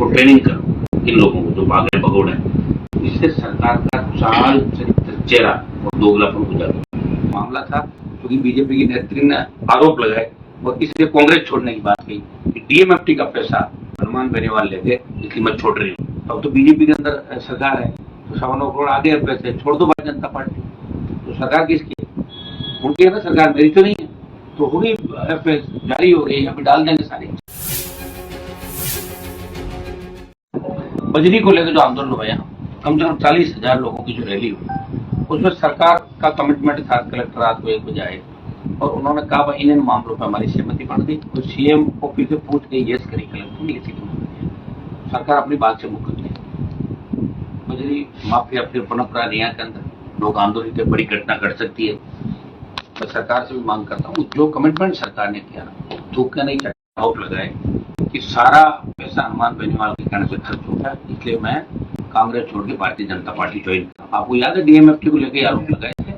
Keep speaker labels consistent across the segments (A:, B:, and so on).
A: उनको ट्रेनिंग करो, इन लोगों को जो भागे भगोड़े हैं। इससे सरकार का चाल चेहरा और दोगलापन हो जाता है। मामला था क्योंकि बीजेपी की नेत्री ने आरोप लगाए और इसलिए कांग्रेस छोड़ने की बात कही कि डीएमएफटी का पैसा हनुमान बेनीवाल ले गए, इसलिए मैं छोड़ रही हूँ। अब तो बीजेपी के अंदर सरकार है, तो 9 करोड़ आ गए पैसे, छोड़ दो भारतीय जनता पार्टी। तो सरकार किसकी है? उनकी है ना सरकार, मेरी तो नहीं है। तो होगी एफएस जारी हो गई, अभी डाल देंगे सारी। बजरी को लेकर जो आंदोलन हुआ यहाँ कम से कम 40,000 लोगों की जो रैली हुई, उसमें सरकार का कमिटमेंट था कलेक्टर रात को 1 बजे आए और उन्होंने कहा भाई इन मामलों पर हमारी सहमति बन गई। तो सीएम ऑफिस से पूछ के यस करी कलेक्टर ने, सरकार अपनी बात से मुकर गई। बजरी माफिया फिर पनप रहा यहाँ के अंदर, लोग आंदोलन से बड़ी घटना घट सकती है। मैं सरकार से भी मांग करता हूँ जो कमिटमेंट सरकार ने किया ना, धोखा नहीं आरोप लगाए कि सारा पैसा हनुमान बेनीवाल के कहने से खर्च होता है, इसलिए मैं कांग्रेस छोड़ के भारतीय जनता पार्टी ज्वाइन करा। आपको याद है डीएमएफटी को लेकर आरोप लगाए थे।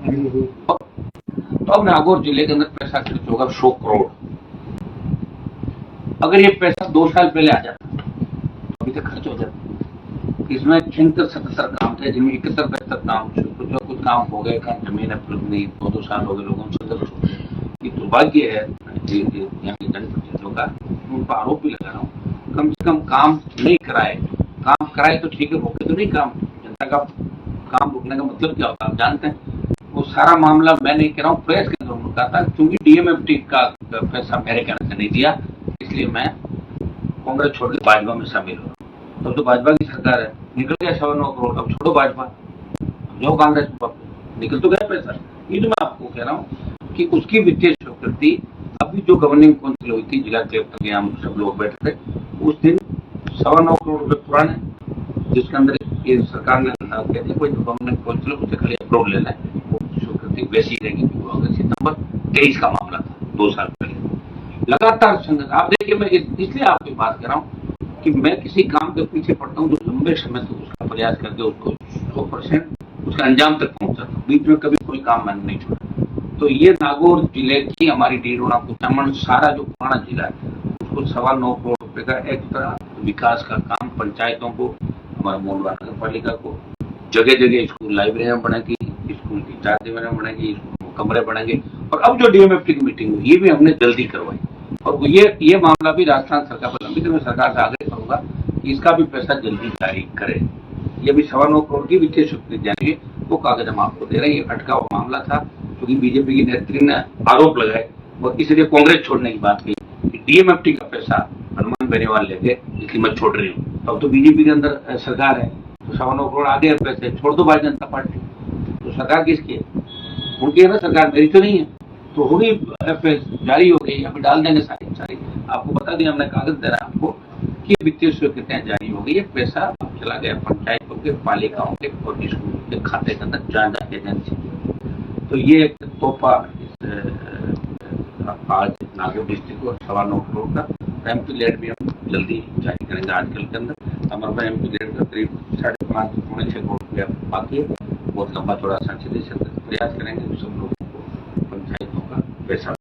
A: तो अब नागौर जिले के अंदर पैसा खर्च होगा 100 करोड़। अगर ये पैसा 2 साल पहले आ जाता तो अभी तक खर्च हो जाता। इसमें 76 काम थे, जिनमें 71-72 काम, कुछ काम हो गए, जमीन उपलब्ध नहीं, 2 साल हो गए लोगों से। दुर्भाग्य है यहाँ की जनप्रतिनिधियों का, उन पर आरोप भी लगा रहा हूँ। कम से कम काम नहीं कराए, काम कराए तो ठीक है, रोके तो नहीं काम। जनता का काम रोकने का मतलब क्या होता है आप जानते हैं। वो सारा मामला मैं नहीं कह रहा हूँ, प्रेस के अंदर कहा था क्योंकि डीएमएफटी का पैसा मेरे कहने से नहीं दिया, इसलिए मैं कांग्रेस छोड़ के भाजपा में शामिल हुआ। तब तो भाजपा की सरकार है, निकल गया 9 करोड़, अब छोड़ो भाजपा, जो कांग्रेस निकल तो गया पैसा। ये जो मैं आपको कह रहा हूँ कि उसकी वित्तीय स्वीकृति अभी जो गवर्निंग काउंसिल हुई थी, जिला कलेक्टर के हम सब लोग बैठे थे, उस दिन 9.25 करोड़ रुपए पुराने, जिसके अंदर ये सरकार ने कहते कोई गवर्निंग काउंसिल उसे खाली अप्रूव लेना है, वो स्वीकृति वैसी रहेगी। सितंबर 23 का मामला था, 2 साल पहले। लगातार संघर्ष, आप देखिए मैं इसलिए आपकी बात कर रहा हूँ कि मैं किसी काम के पीछे पड़ता हूँ तो लंबे समय तक उसका प्रयास करके उसको 100% उसके अंजाम तक पहुंचाता हूँ। बीच में कभी कोई काम मैंने नहीं छोड़ा। तो ये नागौर जिले की हमारी डीडोना कुचामन सारा जो पुराना जिला है, उसको 9.25 करोड़ रुपए का एक्स्ट्रा विकास का काम पंचायतों को, हमारे मोहनवा नगर पालिका को, जगह जगह स्कूल लाइब्रेरियां बनेगी, स्कूल की 4 दीवारें बनेगी, कमरे बनेंगे। और अब जो डीएमएफटी की मीटिंग हुई, ये भी हमने जल्दी करवाई और ये मामला भी राजस्थान सरकार पर लंबित है। मैं सरकार से आग्रह करूंगा कि इसका भी पैसा जल्दी जारी करे। ये भी 9.25 करोड़ की वित्तीय स्वीकृति जारी है, वो कागज हम आपको दे रहे हैं। ये अटका हुआ मामला था क्योंकि बीजेपी की नेत्री ने आरोप लगाए और इसलिए कांग्रेस छोड़ने की बात कही कि डीएमएफटी का पैसा हनुमान बेनीवाल ले गए, इसलिए मैं छोड़ रही हूँ। अब तो बीजेपी के अंदर सरकार है, तो 9.25 करोड़ आ गए पैसे, छोड़ दो भारतीय जनता पार्टी। तो सरकार किसकी है? उनकी है ना सरकार, मेरी तो नहीं है। तो होगी एफएस जारी हो गई, अभी डाल देंगे सारी। आपको बता दिया हमने, कागज दे रहा है आपको कि वित्तीय स्वीकृतियां जारी हो गई है, पैसा अब चला गया पंचायतों के, पालिकाओं के और स्कूल के खाते के अंदर जा एजेंसी। तो ये एक तोहफा आज नागौर डिस्ट्रिक्ट को 9.25 करोड़ का एमपी लेट भी हम जल्दी जारी करेंगे। आजकल के अंदर हमारे एमपी लेट का करीब 5.5 से 6 करोड़ रुपया बाकी है। बहुत लंबा चौड़ा संसदीय क्षेत्र प्रयास करेंगे सब लोगों को पंचायतों का पैसा।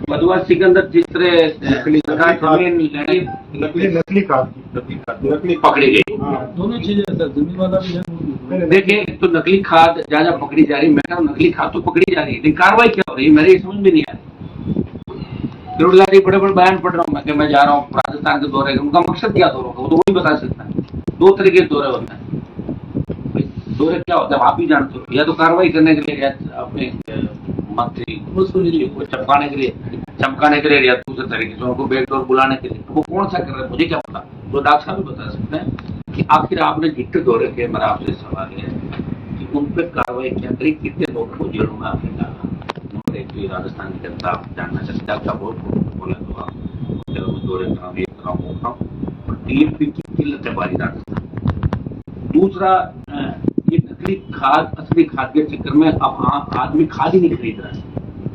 A: मधुआ सिकंदर जिस तरह
B: नकली खाद
A: पकड़ी गई,
C: दोनों चीजें सर, जमीन वाला भी है।
A: देखिए तो नकली खाद जहाँ पकड़ी जा रही, मैं कह रहा हूँ नकली खाद तो पकड़ी जा रही है, लेकिन कार्रवाई क्या हो रही है मेरी समझ में नहीं आ रही। बड़े बड़े बयान पढ़ रहा हूँ मैं कि मैं जा रहा हूँ राजस्थान के दौरे, उनका मकसद क्या दौरों का, वो तो वही बता सकता है। 2 तरह के दौरे होते हैं। दौरे क्या होता है आप ही जानते हो, या तो कार्रवाई करने के लिए, या अपने मंत्री को चमकाने के लिए, या दूसरे तरीके से उनको बैकडोर बुलाने के लिए। तो वो कौन सा कर रहे हैं मुझे क्या पता, तो डॉक्टर साहब भी बता सकते हैं कि आखिर आपने जितने दौरे किए। मेरा आपसे सवाल है कि उन पर कार्रवाई क्या करी, कितने लोगों को जेलों में आपने डाला। एक राजस्थान की जनता जानना चाहती है। डॉक्टर बहुत बोला तो आप दौरे कराऊँ और टीएमपी की किल्लत है बारी राजस्थान। दूसरा, ये नकली खाद असली खाद के चक्कर में अब आदमी खाद ही नहीं खरीद रहा है,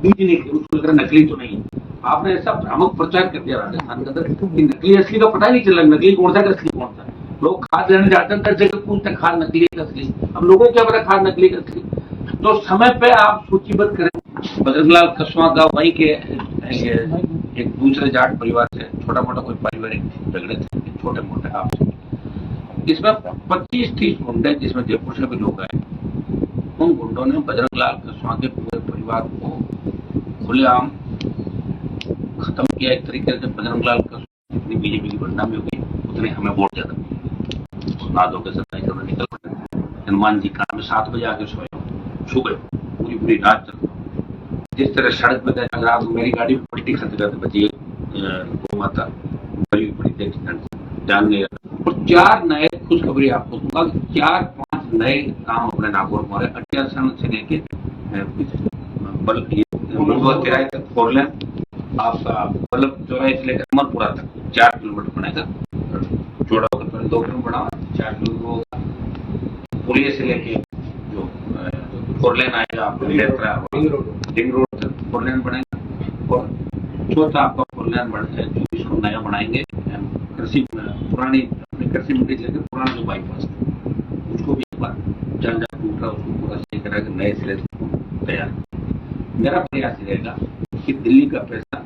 A: बीज नहीं खरीद, उसको लग रहा नकली तो नहीं। आपने ऐसा भ्रामक प्रचार कर दिया राजस्थान के अंदर कि नकली असली का पता ही नहीं चल रहा, नकली कौन सा असली कौन सा। लोग खाद लेने जाते हैं जगह पूछते हैं खाद नकली है असली, अब लोगों को क्या पता खाद नकली का असली। तो समय पे आप सूचीबद्ध करें। बजरंग लाल कसवा गाँव वहीं के एक दूसरे जाट परिवार से छोटा मोटा कोई पारिवारिक झगड़े थे, छोटे मोटे आपसे। इसमें 25-30 गुंडे, जिसमें जयपुर से भी लोग आए, उन गुंडों ने बजरंग लाल कसवा के पूरे परिवार को खुलेआम खत्म किया। एक तरीके से बजरंग लाल कसवा जितनी बीजेपी की बदनामी होगी उतने हमें वोट ज्यादा मिले। नादों के सत्ताई से निकल पड़े। हनुमान जी का मैं 7 बजे आके सोया, सुबह पूरी रात चल रहा। जिस तरह सड़क पे गए, रात मेरी गाड़ी में पलटी खाते बची गौ माता बड़ी एक्सीडेंट जान गया। और 4 नए खुशखबरी आपको दूंगा, 4-5 नए काम अपने नागौर में हो रहे। अटियासन से लेके किराए तक 4 लेन, आपका बल्लभ चौराहे से लेकर अमरपुरा तक 4 किलोमीटर बनेगा, चौड़ा होकर 2 किलोमीटर बना, 4 किलोमीटर होगा। पुलिया से लेके जो 4 लेन आएगा, रिंग रोड तक 4 लेन बनेगा। और चौथा आपका 4 लेन बढ़े जो इसको नया बनाएंगे, कृषि पुरानी अपनी कृषि मंडी से लेकर पुराना जो बाईपास उसको भी एक बार जल टूट रहा उसको पूरा सही करा के नए सिरे से तैयार। मेरा प्रयास रहेगा कि दिल्ली का पैसा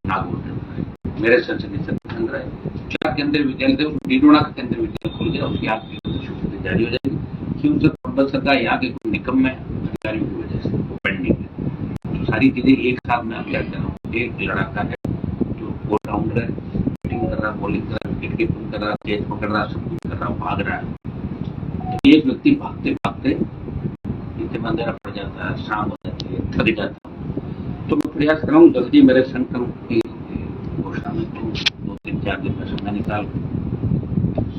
A: नागौर में रहे, मेरे संसदीय क्षेत्र के अंदर है। 4 केंद्रीय विद्यालय थे, डीडोना का केंद्रीय विद्यालय खुल गया, उसकी आज स्वीकृति जारी हो जाएगी। क्यों सर प्रबल सरकार यहाँ के कुछ निकम में अधिकारियों की वजह से पेंडिंग है। तो सारी चीजें एक साथ में अभी कर रहा हूँ। एक लड़ाका है जो ऑलराउंडर है, बैटिंग कर रहा, बॉलिंग कर रहा, विकेट कीपिंग कर रहा, कैच पकड़ रहा, सब कुछ कर रहा, भाग रहा है। तो एक व्यक्ति भागते भागते इतने अंधेरा पड़ जाता है, शाम हो जाती है, थक जाता है। तो मैं प्रयास कर रहा हूँ जल्दी मेरे संकल्प की घोषणा में 2-3-4 दिन में समय निकाल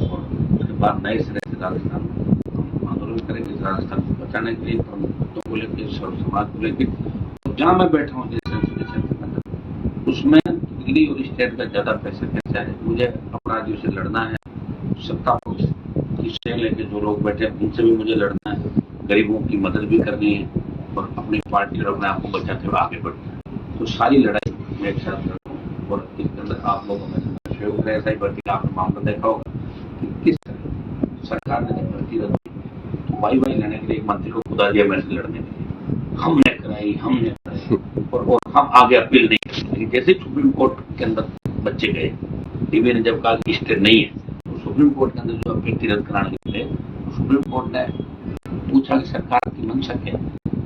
A: और उसके बाद नए सिरे से राजस्थान आंदोलन करेंगे, राजस्थान को बचाने के लिए, प्रमुखों को लेकर, सर्व समाज को लेकर। जहाँ मैं बैठा हूँ जिस संसदीय क्षेत्र के अंदर, उसमें दिल्ली और स्टेट का ज्यादा पैसा कैसा है। मुझे अपराधियों से लड़ना है, सत्ता पक्ष से लेकर जो लोग बैठे उनसे भी मुझे लड़ना है, गरीबों की मदद भी करनी है और अपनी पार्टी और अपने आप को बचाते हुए आगे बढ़ना है। तो सारी लड़ाई मैं एक साथ लड़ता हूँ और इसके अंदर आप लोगों में सहयोग रहे। ऐसा ही भर्ती का आपने मामला देखा होगा कि किस तरह सरकार ने जब भर्ती रखी तो वाई लेने के लिए एक मंत्री को खुदा दिया मेरे से लड़ने के लिए। हमने कराई और हम आगे अपील नहीं करते। जैसे सुप्रीम कोर्ट के अंदर बच्चे गए, टीवी ने जब कहा कि स्टे नहीं है, तो सुप्रीम कोर्ट के अंदर जो अपील रद्द कराने के लिए सुप्रीम कोर्ट ने पूछा कि सरकार की मंशा क्या है,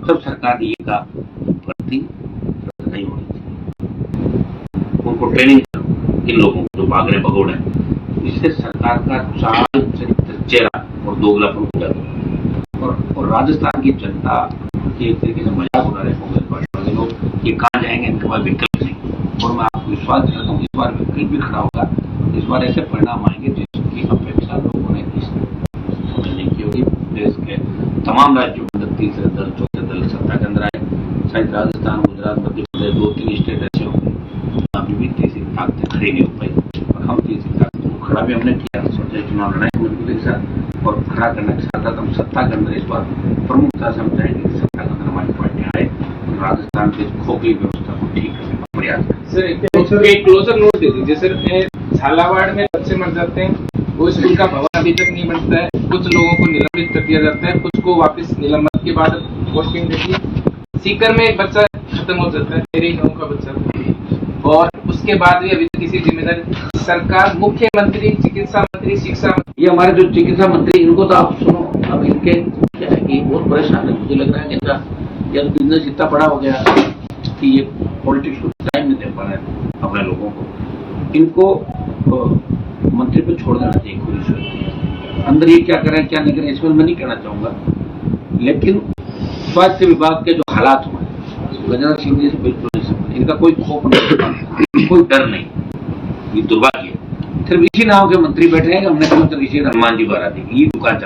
A: तब सरकार ने ये कहा भर्ती रद्द नहीं होनी चाहिए, उनको ट्रेनिंग करो इन लोगों को जो भाग रहे भगोड़े। इससे सरकार का चाल चरित्र चेहरा और दोगलापन हो जाता है और राजस्थान की जनता की एक तरीके से मजाक उड़ा रहे कांग्रेस पार्टी वाले लोग, ये कहाँ जाएंगे, इनके पास विकल्प नहीं। और मैं आपको विश्वास दिलाता हूँ इस बार विकल्प भी खड़ा होगा। इस बार ऐसे परिणाम आएंगे जिसकी अपेक्षा लोगों ने इस समय नहीं की होगी। देश के तमाम राज्यों में 30 से 14 दल सत्ता के अंदर आए, शायद राजस्थान, गुजरात, मध्य प्रदेश 2-3 स्टेट ऐसे होंगे अभी भी तीसरी ताकत खड़ी नहीं हो पाई। और हम तीसरी ताकत को खड़ा भी हमने किया, सोचा चुनाव लड़ाई मंत्री के साथ और खड़ा करने के साथ हम सत्ता के अंदर इस बार प्रमुखता से हम चाहेंगे कि सत्ता के अंदर हमारी पार्टियां आए और राजस्थान की खोखली व्यवस्था को ठीक करने का प्रयास करें।
B: सर एक क्लोजर नोट दे दीजिए सर। झालावाड़ में बच्चे मर जाते हैं, वो स्कूल का भवन अभी तक नहीं बनता है, कुछ लोगों को निलंबित कर दिया जाता है, कुछ को वापस निलंबन के बाद पोस्टिंग देती है। सीकर में एक बच्चा खत्म हो जाता है, मेरे गाँव का बच्चा, और उसके बाद भी अभी तक किसी जिम्मेदारी सरकार, मुख्यमंत्री, चिकित्सा मंत्री, शिक्षा मंत्री,
A: ये हमारे जो चिकित्सा मंत्री, इनको तो आप सुनो, अब इनके क्या है कि बहुत परेशान है। मुझे लग रहा है कि इनका या बिजनेस इतना बड़ा हो गया कि ये पॉलिटिक्स को टाइम नहीं दे पा रहे अपने लोगों को। इनको मंत्री पे छोड़ देना चाहिए खुली सूरत। अंदर ये क्या करें क्या नहीं करें इसमें मैं नहीं कहना चाहूंगा, लेकिन स्वास्थ्य विभाग के जो हालात हुए गजेंद्र सिंह जी से बिल्कुल नहीं समझ, इनका कोई खौफ नहीं, कोई डर नहीं, ये दुर्भाग्य। सिर्फ इसी नाम के मंत्री बैठे हैं कि हमने कहा ऋषि हनुमान जी बारा दी, ये दुकान